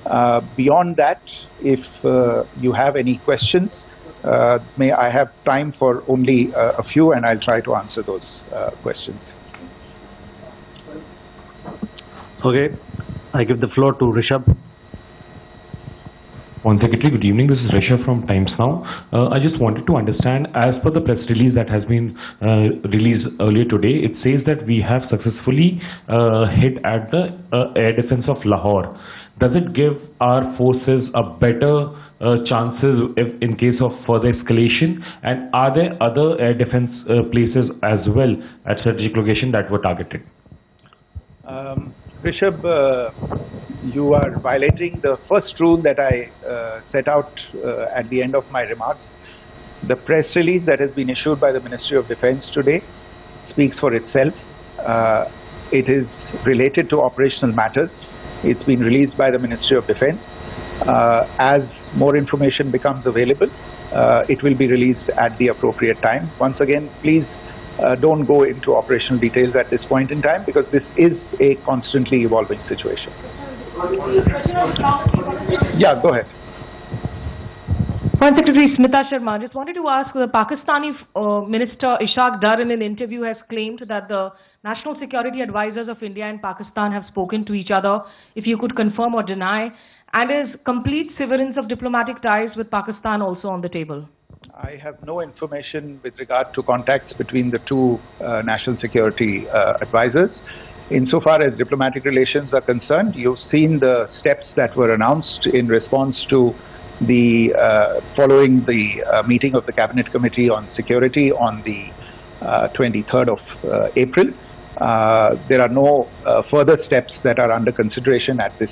Beyond that, if you have any questions, may I have time for only a few, and I'll try to answer those questions. Okay, I give the floor to Rishabh. One Secretary, good evening. This is Rishabh from Times Now. I just wanted to understand, as per the press release that has been released earlier today, it says that we have successfully hit at the air defense of Lahore. Does it give our forces a better chances if in case of further escalation? And are there other air defense places as well at strategic location that were targeted? Rishabh, you are violating the first rule that I set out at the end of my remarks. The press release that has been issued by the Ministry of Defence today speaks for itself. It is related to operational matters. It's been released by the Ministry of Defence. As more information becomes available, it will be released at the appropriate time. Once again, please don't go into operational details at this point in time, because this is a constantly evolving situation. Yeah, go ahead. Foreign Secretary Smita Sharma, just wanted to ask, the Pakistani Minister Ishaq Dar in an interview has claimed that the national security advisors of India and Pakistan have spoken to each other. If you could confirm or deny, and is complete severance of diplomatic ties with Pakistan also on the table? I have no information with regard to contacts between the two national security advisors. Insofar as diplomatic relations are concerned, you've seen the steps that were announced in response to the following the meeting of the Cabinet Committee on Security on the 23rd of April. There are no further steps that are under consideration at this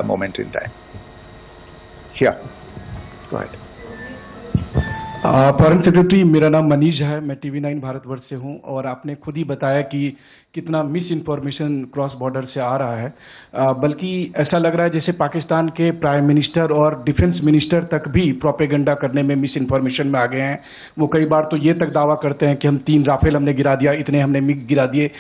moment in time. Yeah, go ahead. Foreign secretary, मेरा नाम मनीष है, मैं TV9 Bharatvarsh से हूं, और आपने खुद ही बताया कि कितना मिस इन्फॉर्मेशन क्रॉस बॉर्डर से आ रहा है, बल्कि ऐसा लग रहा है जैसे पाकिस्तान के प्राइम मिनिस्टर और डिफेंस मिनिस्टर तक भी प्रोपेगेंडा करने में मिस इन्फॉर्मेशन में आ गए हैं। वो कई बार तो ये तक दावा करते हैं कि हम 3 राफेल हमने गिरा दिया, इतने हमने मिग गिरा दिए,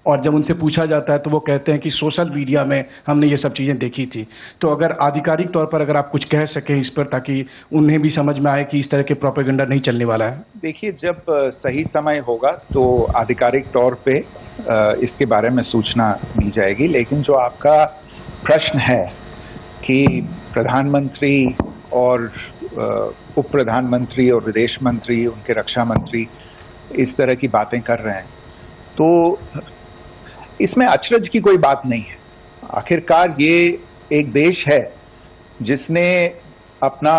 और जब उनसे पूछा जाता है तो वो कहते हैं कि सोशल मीडिया में हमने ये सब चीज़ें देखी थी। तो अगर आधिकारिक तौर पर अगर आप कुछ कह सकें इस पर, ताकि उन्हें भी समझ में आए कि इस तरह के प्रोपेगेंडा नहीं चलने वाला है। देखिए, जब सही समय होगा तो आधिकारिक तौर पे इसके बारे में सूचना दी जाएगी, लेकिन जो आपका प्रश्न है कि प्रधानमंत्री और उप प्रधानमंत्री और विदेश मंत्री, उनके रक्षा मंत्री इस तरह की बातें कर रहे हैं, तो इसमें अचरज की कोई बात नहीं है। आखिरकार ये एक देश है जिसने अपना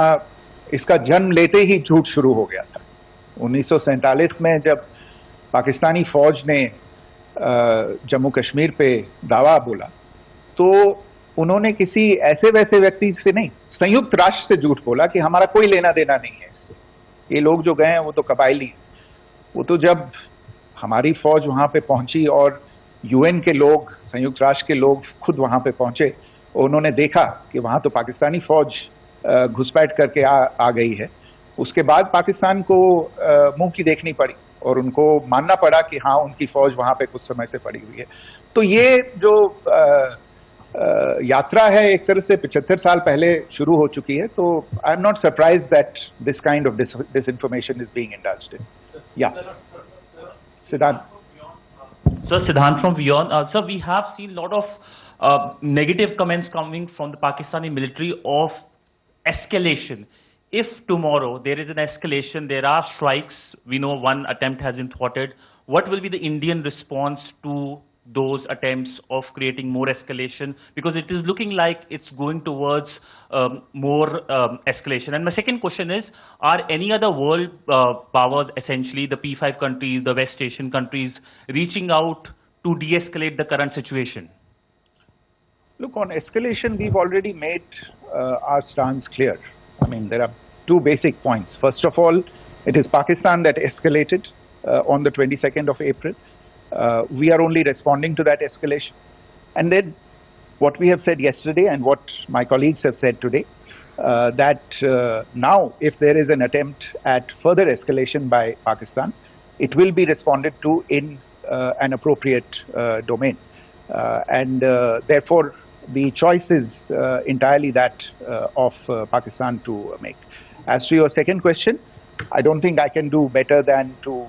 इसका जन्म लेते ही झूठ शुरू हो गया था। 1947 में जब पाकिस्तानी फौज ने जम्मू कश्मीर पे दावा बोला, तो उन्होंने किसी ऐसे वैसे व्यक्ति से नहीं, संयुक्त राष्ट्र से झूठ बोला कि हमारा कोई लेना देना नहीं है इससे, ये लोग जो गए हैं वो तो कबायली हैं। वो तो जब हमारी फौज वहाँ पे पहुंची और UN के लोग, संयुक्त राष्ट्र के लोग खुद वहाँ पे पहुंचे, उन्होंने देखा कि वहाँ तो पाकिस्तानी फौज घुसपैठ करके आ गई है, उसके बाद पाकिस्तान को मुंह की देखनी पड़ी और उनको मानना पड़ा कि हाँ, उनकी फौज वहाँ पे कुछ समय से पड़ी हुई है। तो ये जो यात्रा है एक तरह से 75 साल पहले शुरू हो चुकी है, तो I am not surprised that this kind of disinformation is being indulged in. Yeah, Siddhant. Sir, Siddhant from Beyond. Sir, we have seen a lot of negative comments coming from the Pakistani military of escalation. If tomorrow there is an escalation, there are strikes, we know one attempt has been thwarted, what will be the Indian response to those attempts of creating more escalation? Because it is looking like it's going towards more escalation. And my second question is, are any other world powers, essentially the P5 countries, the West Asian countries, reaching out to de-escalate the current situation? Look, on escalation, we've already made our stance clear. I mean, there are 2 basic points. First of all, it is Pakistan that escalated on the 22nd of April. We are only responding to that escalation. And then what we have said yesterday and what my colleagues have said today, that now if there is an attempt at further escalation by Pakistan, it will be responded to in an appropriate domain. And therefore, the choice is entirely that of Pakistan to make. As to your second question, I don't think I can do better than to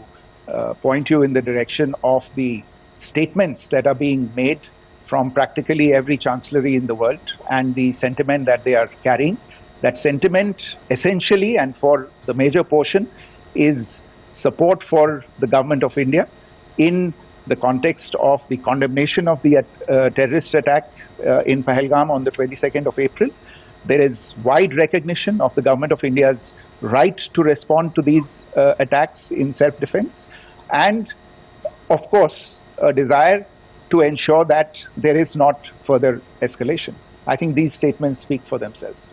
point you in the direction of the statements that are being made from practically every chancellery in the world and the sentiment that they are carrying. That sentiment essentially and for the major portion is support for the government of India in the context of the condemnation of the terrorist attack in Pahalgam on the 22nd of April. There is wide recognition of the government of India's right to respond to these attacks in self-defense, and of course a desire to ensure that there is not further escalation. I think these statements speak for themselves.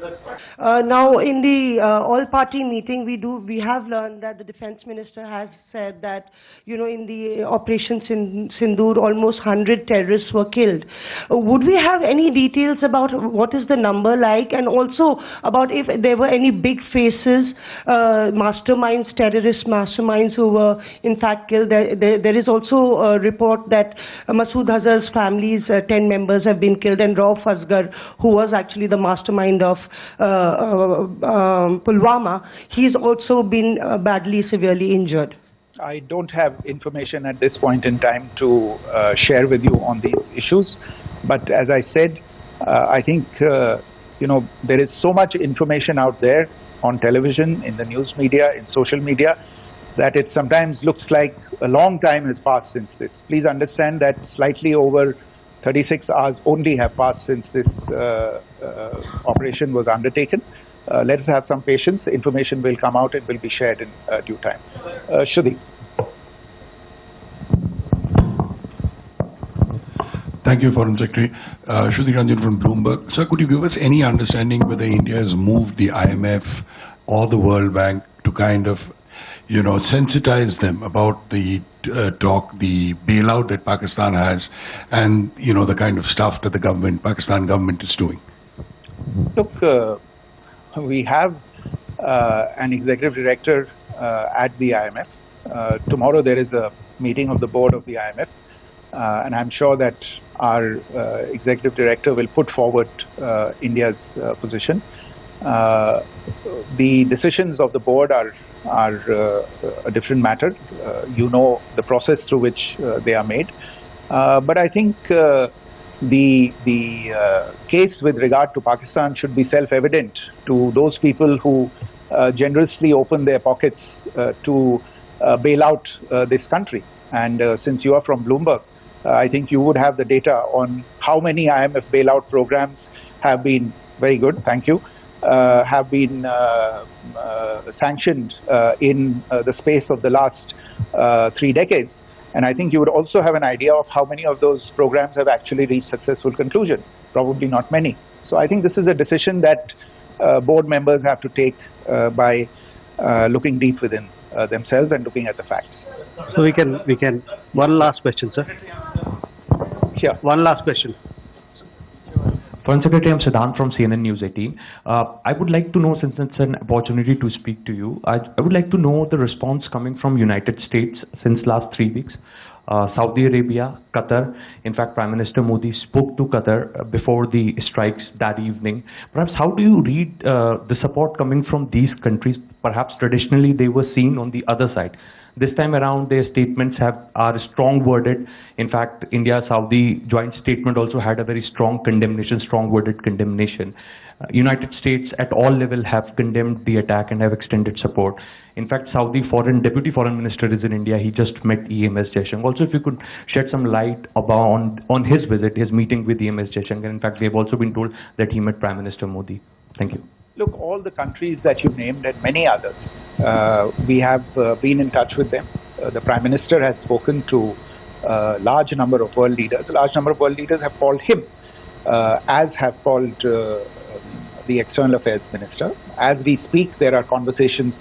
Now, in the all-party meeting, we have learned that the defense minister has said that, in the operation Sindoor, almost 100 terrorists were killed. Would we have any details about what is the number like, and also about if there were any big faces, masterminds, terrorist masterminds who were in fact killed? There is also a report that Masood Azhar's family's 10 members have been killed, and Rauf Asghar, who was actually the mastermind of Pulwama, he's also been badly, severely injured. I don't have information at this point in time to share with you on these issues, but as I said, I think there is so much information out there on television, in the news media, in social media, that it sometimes looks like a long time has passed since this. Please understand that slightly over 36 hours only have passed since this operation was undertaken. Let us have some patience. Information will come out and will be shared in due time. Shruti. Thank you, Foreign Secretary. Shruti Ranjan from Bloomberg. Sir, could you give us any understanding whether India has moved the IMF or the World Bank to kind of sensitize them about the the bailout that Pakistan has, and the kind of stuff that the Pakistan government is doing? Look, we have an executive director at the IMF. Tomorrow there is a meeting of the board of the IMF, and I'm sure that our executive director will put forward India's position. The decisions of the board are a different matter. The process through which they are made. But I think the case with regard to Pakistan should be self-evident to those people who generously open their pockets to bail out this country. And since you are from Bloomberg, I think you would have the data on how many IMF bailout programs have been, very good, thank you, have been sanctioned in the space of the last 3 decades. And I think you would also have an idea of how many of those programs have actually reached successful conclusion. Probably not many. So I think this is a decision that board members have to take by looking deep within themselves and looking at the facts. So we can, one last question, sir. Sure. One last question. Foreign Secretary, I'm Siddhant from CNN News 18. I would like to know, since it's an opportunity to speak to you, I would like to know the response coming from United States since last 3 weeks. Saudi Arabia, Qatar. In fact, Prime Minister Modi spoke to Qatar before the strikes that evening. Perhaps how do you read the support coming from these countries? Perhaps traditionally they were seen on the other side. This time around, their statements are strong worded. In fact, India-Saudi joint statement also had a very strong condemnation, strong worded condemnation. United States at all level have condemned the attack and have extended support. In fact, Saudi Deputy Foreign Minister is in India. He just met EMS Jaishankar. Also, if you could shed some light on his visit, his meeting with EMS Jaishankar. In fact, we have also been told that he met Prime Minister Modi. Thank you. Look, all the countries that you named and many others, we have been in touch with them. The Prime Minister has spoken to a large number of world leaders. A large number of world leaders have called him, as have called the External Affairs Minister. As we speak, there are conversations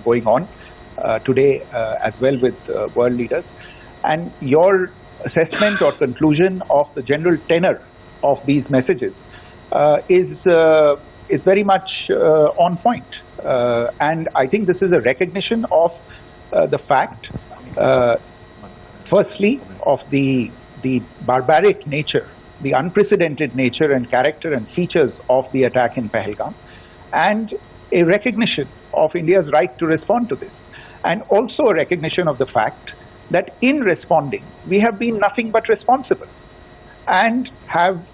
going on today as well with world leaders. And your assessment or conclusion of the general tenor of these messages is very much on point. And I think this is a recognition of the fact, firstly, of the barbaric nature the unprecedented nature and character and features of the attack in Pahalgam, and a recognition of India's right to respond to this, and also a recognition of the fact that in responding, we have been nothing but responsible and have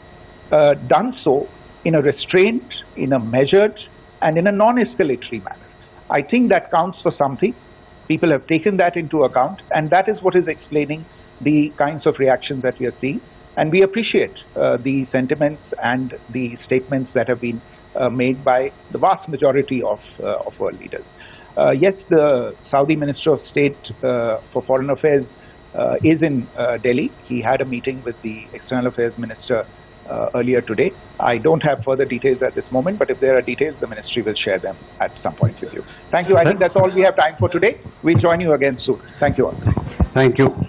done so in a restrained, in a measured, and in a non-escalatory manner. I think that counts for something. People have taken that into account, and that is what is explaining the kinds of reactions that we are seeing. And we appreciate the sentiments and the statements that have been made by the vast majority of world leaders. Yes, the Saudi Minister of State for Foreign Affairs is in Delhi. He had a meeting with the External Affairs Minister earlier today. I don't have further details at this moment, but if there are details, the ministry will share them at some point with you. Thank you. I think that's all we have time for today. We'll join you again soon. Thank you all. Thank you.